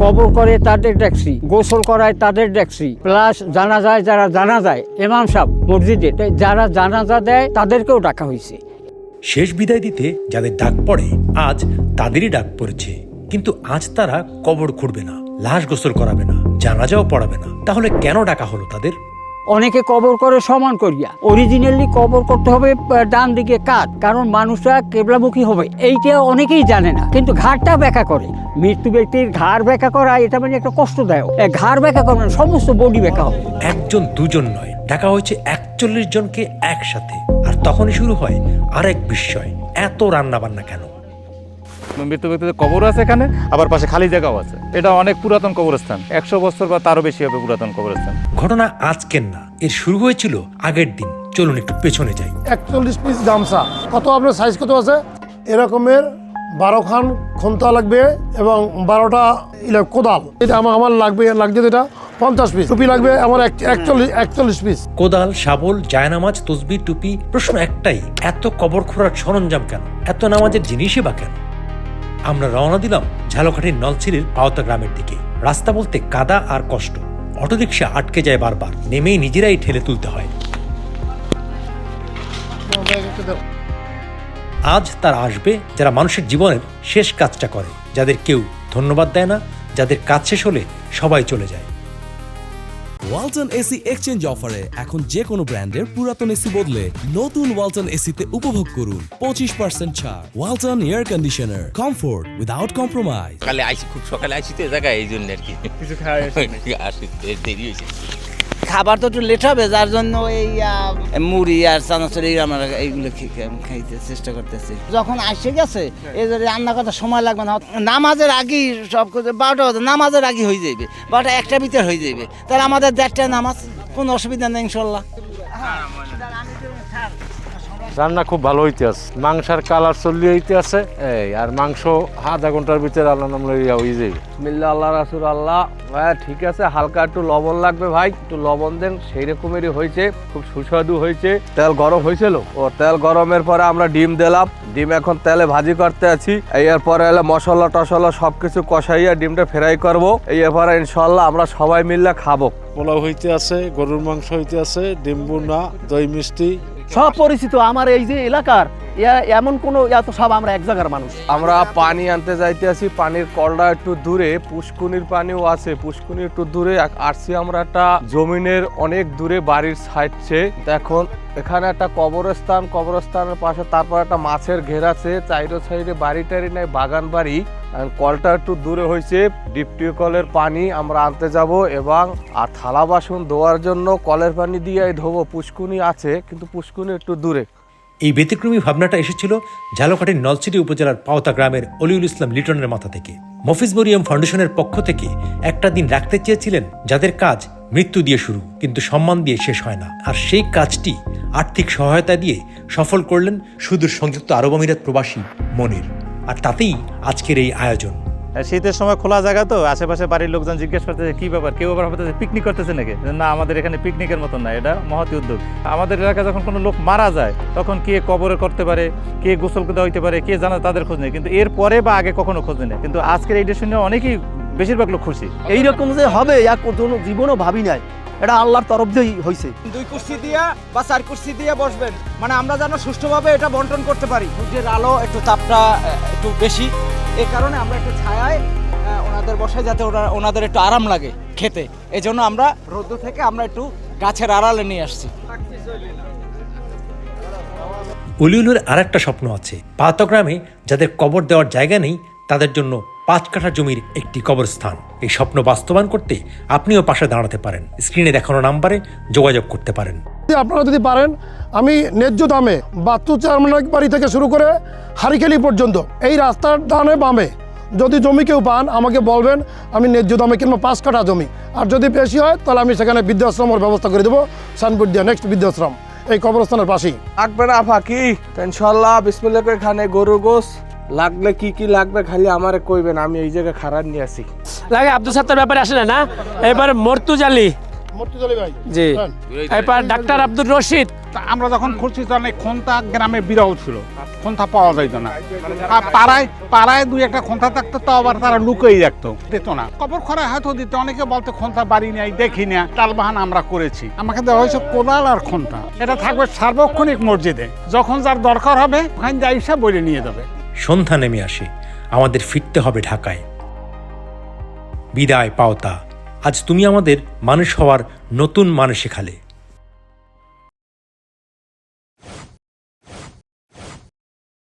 কবর করে তাদের দেখছি, গোসল করায় তাদের দেখছি, প্লাস জানাজায় যারা জানা যায় ইমাম সাহেব মসজিদে যারা জানাজা দেয় তাদেরকেও ডাকা হয়েছে। শেষ বিদায় দিতে যাদের ডাক পড়ে আজ তাদেরই ডাক পড়েছে, কিন্তু আজ তারা কবর খুঁড়বে না, লাশ গোসল করাবে না, জানাজাও পড়াবে না। তাহলে কেন ডাকা হলো তাদের? অনেকে কবর করে সমান করিয়া, অরিজিনালি কবর করতে হবে ডান দিকে কাত, কারণ মানুষরা কেবলামুখী হবে, এইটা অনেকেই জানে না। কিন্তু ঘাড়টা ব্যাখ্যা করে, মৃত্যু ব্যক্তির ঘাড় ব্যাখ্যা করা এটা মানে একটা কষ্টদায়ক। ঘাড় ব্যাখ্যা করবে না, সমস্ত বডি ব্যাখ্যা হবে। একজন দুজন নয়, ডাকা হয়েছে 41 জনকে একসাথে। আর তখনই শুরু হয় আরেক বিস্ময়, এত রান্না বান্না কেন? মৃত্যু ব্যক্তিদের কবর আছে এখানে, আবার পাশে খালি জায়গাও আছে। এটা অনেক পুরাতন কবরস্থান, 100 বছর বা তারও বেশি হবে পুরাতন কবরস্থান। ঘটনা আজকের না, এর শুরু হয়েছিল আগের দিন। চলুন একটু পেছনে যাই। 41 পিস গামছা, কত আপনার সাইজ কত আছে? এরকমের 12 খান খুন্তা লাগবে এবং 12টা কোদাল। এটা আমার লাগছে যেটা 50 পিস। টুপি লাগবে আমার 41 পিস। কোদাল, শাবল, জায়নামাজ, তসবিহ, টুপি। প্রশ্ন একটাই, এত কবর খোঁড়ার সরঞ্জাম কেন? এত নামাজের জিনিসই বা কেন? আমরা রওনা দিলাম ঝালকাঠির নলছিরির পাওতা গ্রামের দিকে। রাস্তা বলতে কাদা আর কষ্ট, অটোরিকশা আটকে যায় বারবার, নেমেই নিজেরাই ঠেলে তুলতে হয়। আজ তারা আসবে যারা মানুষের জীবনের শেষ কাজটা করে, যাদের কেউ ধন্যবাদ দেয় না, যাদের কাজ শেষ হলে সবাই চলে যায়। ওয়ালটন এসি এক্সচেঞ্জ অফারে এখন যে কোনো ব্র্যান্ডের পুরাতন এসি বদলে নতুন ওয়ালটন এসিতে উপভোগ করুন 25% ছাড়। Walton air conditioner, comfort without compromise. সকালে আইসি, খুব সকালে আইসি তো এই জায়গায়, এই জন্য আর কি কিছু খাওয়া আসি, দেরি হয়েছে। খাবার তো একটু লেট হবে, যার জন্য এই মুড়ি আর চানাচুর আমরা এইগুলো খাইতে চেষ্টা করতেছি। যখন আসে গেছে এই যে রান্না করতে সময় লাগবে না, নামাজের আগেই সব কিছু 12টা বাজে, নামাজের আগে হয়ে যাবে, 12টা 1টা ভিতরে হয়ে যাবে। তাহলে আমাদের 1:30টায় নামাজ, কোনো অসুবিধা নেই ইনশাল্লাহ। রান্না খুব ভালো হইতে আছে, মাংসের কালার চল্লি হইতে আছে এই, আর মাংস আধা ঘন্টার ভিতরে আল্লাহ নাম লইয়া হয়ে যাবে। মিল্লা আল্লাহ রাসুল আল্লাহ। হ্যাঁ ঠিক আছে, হালকা একটু লবণ লাগবে ভাই, একটু লবণ দেন। সেই রকমেরই হয়েছে, খুব সুস্বাদু হয়েছে। তেল গরম হয়েছিল, ও তেল গরমের পরে আমরা ডিম দিলাম। ডিম এখন তেলে ভাজি করতে আছি। এরপরে হলে মশলা টশলা সবকিছু কষাইয়া ডিমটা ফ্রাই করবো। এরপরে ইনশাল্লাহ আমরা সবাই মিললে খাবো। পোলাও হইতে আছে, গরুর মাংস হইতে আছে, ডিম ভুনা, দই মিষ্টি সব পরিচিত আমার এই যে এলাকার। এমন কোনো সব আমরা এক জায়গার মানুষ। আমরা পানি আনতে যাইতে আছি, পানির কলটা একটু দূরে, পুষ্কুনির পানিও আছে, পুষ্কুনি একটু দূরে আসছি আমরা একটা জমিনের অনেক দূরে বাড়ির সাইডছে। এখন এখানে একটা কবরস্থান, কবরস্থানের পাশে তারপর একটা মাছের ঘের আছে, চাইরো সাইডে বাড়ি টাড়ি নাই, বাগান বাড়ি। কলটা একটু দূরে হয়েছে, ডিপ টিউবওয়েলের পানি আমরা আনতে যাব এবং আর থালা বাসন ধোয়ার জন্য কলের পানি দিয়ে ধোবো। পুষ্কুনি আছে কিন্তু পুষ্কুনি একটু দূরে। এই ব্যতিক্রমী ভাবনাটা এসেছিল ঝালকাঠির নলছিটি উপজেলার পাওতা গ্রামের অলিউল ইসলাম লিটনের মাথা থেকে। মফিজ মরিয়ম ফাউন্ডেশনের পক্ষ থেকে একটা দিন রাখতে চেয়েছিলেন যাদের কাজ মৃত্যু দিয়ে শুরু কিন্তু সম্মান দিয়ে শেষ হয় না। আর সেই কাজটি আর্থিক সহায়তা দিয়ে সফল করলেন সুদূর সংযুক্ত আরব আমিরাত প্রবাসী মনির। আর তাতেই আজকের এই আয়োজন। শীতের সময় খোলা জায়গা তো, আশেপাশে বাড়ির লোকজন জিজ্ঞেস করতেছে কি ব্যাপার, কেউ আবার ভাবতেছে পিকনিক করতেছে নাকি। না, আমাদের এখানে পিকনিকের মতন না, এটা মহতি উদ্যোগ। আমাদের এলাকায় যখন কোনো লোক মারা যায় তখন কে কবরে করতে পারে, কে গোসল দেওয়া হইতে পারে, কে জানা, তাদের খোঁজ নেই। কিন্তু এর পরে বা আগে কখনো খোঁজ নেই। কিন্তু আজকের এইটা শুনে অনেকেই, বেশিরভাগ লোক খুশি। এইরকম যে হবে কোনো জীবনও ভাবি নাই, এটা আল্লাহর তরফ দিয়েই হয়েছে। 2 কুর্সি দিয়া বা 4 কুর্সি দিয়ে বসবেন, মানে আমরা যেন সুষ্ঠুভাবে এটা বন্টন করতে পারি। সূর্যের আলো একটু তাপটা একটু বেশি, এই কারণে আমরা একটু ছায়ায় ওনাদের বসাই, যাতে ওনাদের একটু আরাম লাগে খেতে। এই জন্য আমরা রোদ্দুর থেকে আমরা একটু গাছের আড়ালে নিয়ে আসছি। অলিউলের আর একটা স্বপ্ন আছে। পাওতা গ্রামে যাদের কবর দেওয়ার জায়গা নেই তাদের জন্য 5 কাঠা জমির একটি কবরস্থান। এই স্বপ্ন বাস্তবায়ন করতে আপনিও পাশে দাঁড়াতে পারেন। স্ক্রিনে দেখানো নাম্বারে যোগাযোগ করতে পারেন। আপনারা যদি পারেন, আমি ন্যায্য দামে বাচ্চু চেয়ারম্যানের বাড়ি থেকে শুরু করে হারিকেলি পর্যন্ত এই রাস্তার ডানে বামে যদি জমি কেউ পান আমাকে বলবেন, আমি ন্যায্য দামে কিনবো 5 কাঠা জমি। আর যদি বেশি হয় তাহলে আমি সেখানে বৃদ্ধাশ্রমের ব্যবস্থা করে দেবো, সাইনবোর্ড দিয়ে নেক্সট বৃদ্ধাশ্রম এই কবরস্থানের পাশেই। লাগবে না ফাঁকি, ইনশাল্লাহ বিসমিল্লাহ করে খানে গরুর গোস লাগলে কি কি লাগবে খালি আমারে কইবেন, আমি এই জায়গায় খারাপ নিয়ে আসি। লাগে আব্দুল সাত্তার ব্যাপারে আসলে না, এবার মর্তুজালি ভাই জি, এবার ডাক্তার আব্দুর রশিদ। আমরা যখন খুঁজছি তখন খুনতা গ্রামে বিরহ ছিল। খন্থা পাওয়া যাইতো না। আর পাড়ায় দুই একটা খন্থা থাকতো, তো আবার তারা লুকিয়ে রাখতো, দিত না। কবর খরা হয়তো দিত, অনেকে বলতে খন্থা বাড়ি নাই, দেখি না, টালবাহান আমরা করেছি। আমাকে দেওয়া হয়েছে কোদাল আর খন্থা। এটা থাকবে সার্বক্ষণিক মসজিদে, যখন যার দরকার হবে ওখানে যাই সব বলে নিয়ে যাবে। সন্ধ্যা নেমে আসে, আমাদের ফিরতে হবে ঢাকায়। বিদায় পাওতা, আজ তুমি আমাদের মানুষ হওয়ার নতুন মানুষ শেখালে।